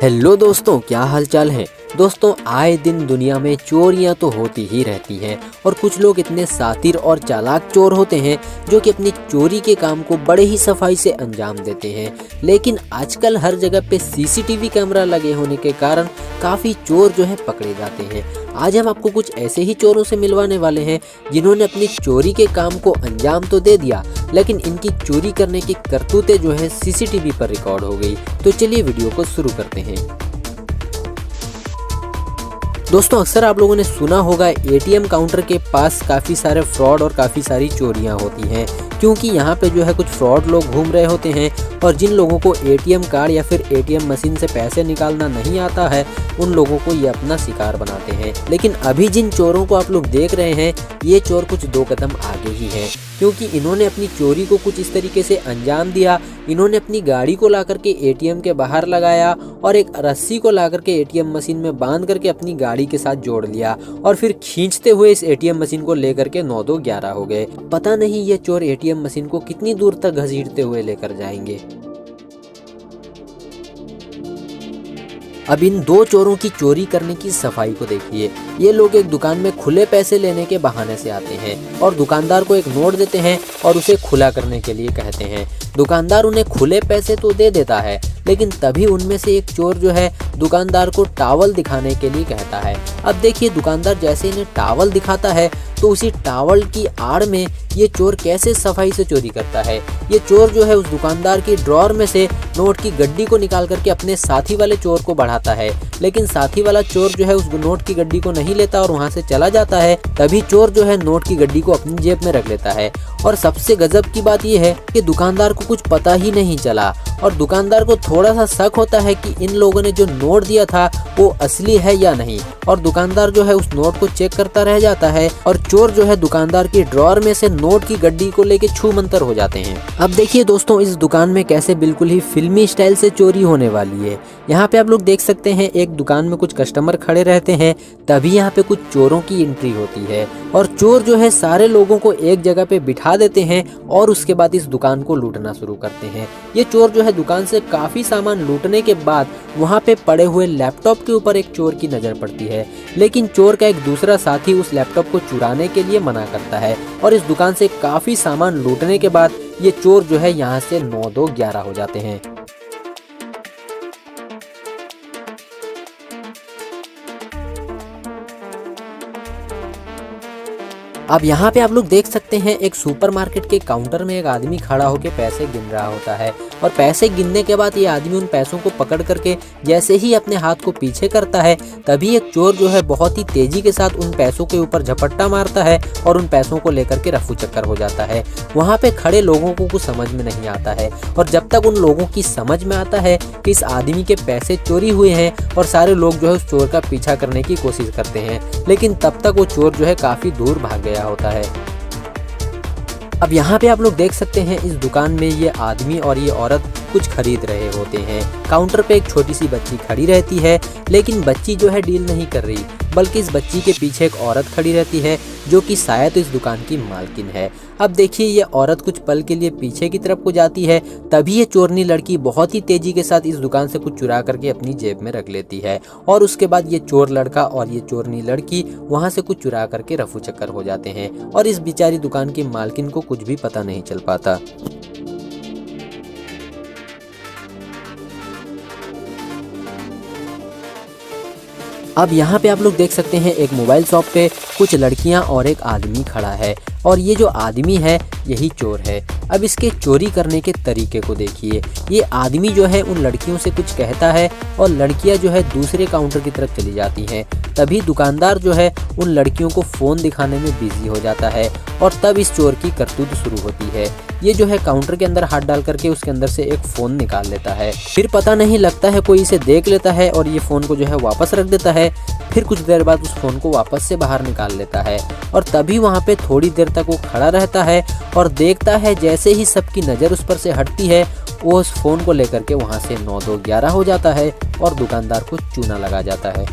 Hello दोस्तों, क्या हालचाल है। दोस्तों, आए दिन दुनिया में चोरियां तो होती ही रहती हैं और कुछ लोग इतने शातिर और चालाक चोर होते हैं जो कि अपनी चोरी के काम को बड़े ही सफाई से अंजाम देते हैं। लेकिन आजकल हर जगह पे सीसीटीवी कैमरा लगे होने के कारण काफ़ी चोर जो है पकड़े जाते हैं। आज हम आपको कुछ ऐसे ही चोरों से मिलवाने वाले हैं जिन्होंने अपनी चोरी के काम को अंजाम तो दे दिया, लेकिन इनकी चोरी करने की करतूतें जो है सीसीटीवी पर रिकॉर्ड हो गई। तो चलिए वीडियो को शुरू करते हैं। दोस्तों, अक्सर आप लोगों ने सुना होगा एटीएम काउंटर के पास काफ़ी सारे फ्रॉड और काफ़ी सारी चोरियां होती हैं, क्योंकि यहाँ पे जो है कुछ फ्रॉड लोग घूम रहे होते हैं और जिन लोगों को एटीएम कार्ड या फिर एटीएम मशीन से पैसे निकालना नहीं आता है उन लोगों को ये अपना शिकार बनाते हैं। लेकिन अभी जिन चोरों को आप लोग देख रहे हैं ये चोर कुछ दो कदम आगे ही हैं, क्योंकि इन्होंने अपनी चोरी को कुछ इस तरीके से अंजाम दिया। इन्होंने अपनी गाड़ी को ला करके एटीएम के बाहर लगाया और एक रस्सी को ला करके एटीएम मशीन में बांध करके अपनी गाड़ी के साथ जोड़ लिया और फिर खींचते हुए इस एटीएम मशीन को लेकर के 9-2-11 हो गए। पता नहीं ये चोर एटीएम मशीन को कितनी दूर तक घसीटते हुए लेकर जाएंगे। अब इन दो चोरों की चोरी करने की सफाई को देखिए। ये लोग एक दुकान में खुले पैसे लेने के बहाने से आते हैं और दुकानदार को एक नोट देते हैं और उसे खुला करने के लिए कहते हैं। दुकानदार उन्हें खुले पैसे तो दे देता है, लेकिन तभी उनमें से एक चोर जो है दुकानदार को टॉवल दिखाने के लिए कहता है। अब देखिए, दुकानदार जैसे इन्हें टॉवल दिखाता है तो उसी टॉवल की आड़ में ये चोर कैसे सफाई से चोरी करता है। ये चोर जो है उस दुकानदार की ड्रॉर में से नोट की गड्डी को निकाल करके अपने साथी वाले चोर को बढ़ाता है, लेकिन साथी वाला चोर जो है उस नोट की गड्डी को नहीं लेता और वहां से चला जाता है। तभी चोर जो है नोट की गड्डी को अपनी जेब में रख लेता है। और सबसे गजब की बात यह है कि दुकानदार को कुछ पता ही नहीं चला और दुकानदार को थोड़ा सा शक होता है कि इन लोगों ने जो नोट दिया था वो असली है या नहीं, और दुकानदार जो है उस नोट को चेक करता रह जाता है और चोर जो है दुकानदार की ड्रॉर में से नोट की गड्डी को लेके छू मंतर हो जाते हैं। अब देखिए दोस्तों, इस दुकान में कैसे बिल्कुल ही फिल्मी स्टाइल से चोरी होने वाली है। यहाँ पे आप लोग देख सकते हैं एक दुकान में कुछ कस्टमर खड़े रहते हैं, तभी यहाँ पे कुछ चोरों की एंट्री होती है और चोर जो है सारे लोगों को एक जगह पे बिठा देते हैं और उसके बाद इस दुकान को लूटना शुरू करते हैं। ये चोर जो है दुकान से काफी सामान लूटने के बाद वहाँ पे पड़े हुए लैपटॉप के ऊपर एक चोर की नजर पड़ती है, लेकिन चोर का एक दूसरा साथी उस लैपटॉप को चुराने के लिए मना करता है और इस दुकान से काफी सामान लूटने के बाद ये चोर जो है यहाँ से 9-2-11 हो जाते हैं। अब यहाँ पे आप लोग देख सकते हैं एक सुपरमार्केट के काउंटर में एक आदमी खड़ा होकर पैसे गिन रहा होता है और पैसे गिनने के बाद ये आदमी उन पैसों को पकड़ करके जैसे ही अपने हाथ को पीछे करता है तभी एक चोर जो है बहुत ही तेजी के साथ उन पैसों के ऊपर झपट्टा मारता है और उन पैसों को लेकर के रफू चक्कर हो जाता है। वहाँ पे खड़े लोगों को कुछ समझ में नहीं आता है और जब तक उन लोगों की समझ में आता है कि इस आदमी के पैसे चोरी हुए हैं और सारे लोग जो है उस चोर का पीछा करने की कोशिश करते हैं, लेकिन तब तक वो चोर जो है काफी दूर भाग गया होता है। अब यहाँ पे आप लोग देख सकते हैं इस दुकान में ये आदमी और ये औरत कुछ खरीद रहे होते हैं। काउंटर पे एक छोटी सी बच्ची खड़ी रहती है, लेकिन बच्ची जो है डील नहीं कर रही, बल्कि इस बच्ची के पीछे एक औरत खड़ी रहती है जो कि शायद इस दुकान की मालकिन है। अब देखिए, ये औरत कुछ पल के लिए पीछे की तरफ को जाती है, तभी ये चोरनी लड़की बहुत ही तेजी के साथ इस दुकान से कुछ चुरा करके अपनी जेब में रख लेती है और उसके बाद ये चोर लड़का और ये चोरनी लड़की वहां से कुछ चुरा करके रफू चक्कर हो जाते हैं और इस बेचारी दुकान की मालकिन को कुछ भी पता नहीं चल पाता। अब यहाँ पे आप लोग देख सकते हैं एक मोबाइल शॉप पे कुछ लड़कियां और एक आदमी खड़ा है और ये जो आदमी है यही चोर है। अब इसके चोरी करने के तरीके को देखिए। ये आदमी जो है उन लड़कियों से कुछ कहता है और लड़कियां जो है दूसरे काउंटर की तरफ चली जाती हैं। तभी दुकानदार जो है उन लड़कियों को फ़ोन दिखाने में बिजी हो जाता है और तब इस चोर की करतूत शुरू होती है। ये जो है काउंटर के अंदर हाथ डाल करके उसके अंदर से एक फ़ोन निकाल लेता है, फिर पता नहीं लगता है कोई इसे देख लेता है और ये फ़ोन को जो है वापस रख देता है। फिर कुछ देर बाद उस फ़ोन को वापस से बाहर निकाल लेता है और तभी वहाँ पे थोड़ी देर तक वो खड़ा रहता है और देखता है जैसे ही सबकी नज़र उस पर से हटती है वो उस फ़ोन को लेकर के वहाँ से 9-2-11 हो जाता है और दुकानदार को चूना लगा जाता है।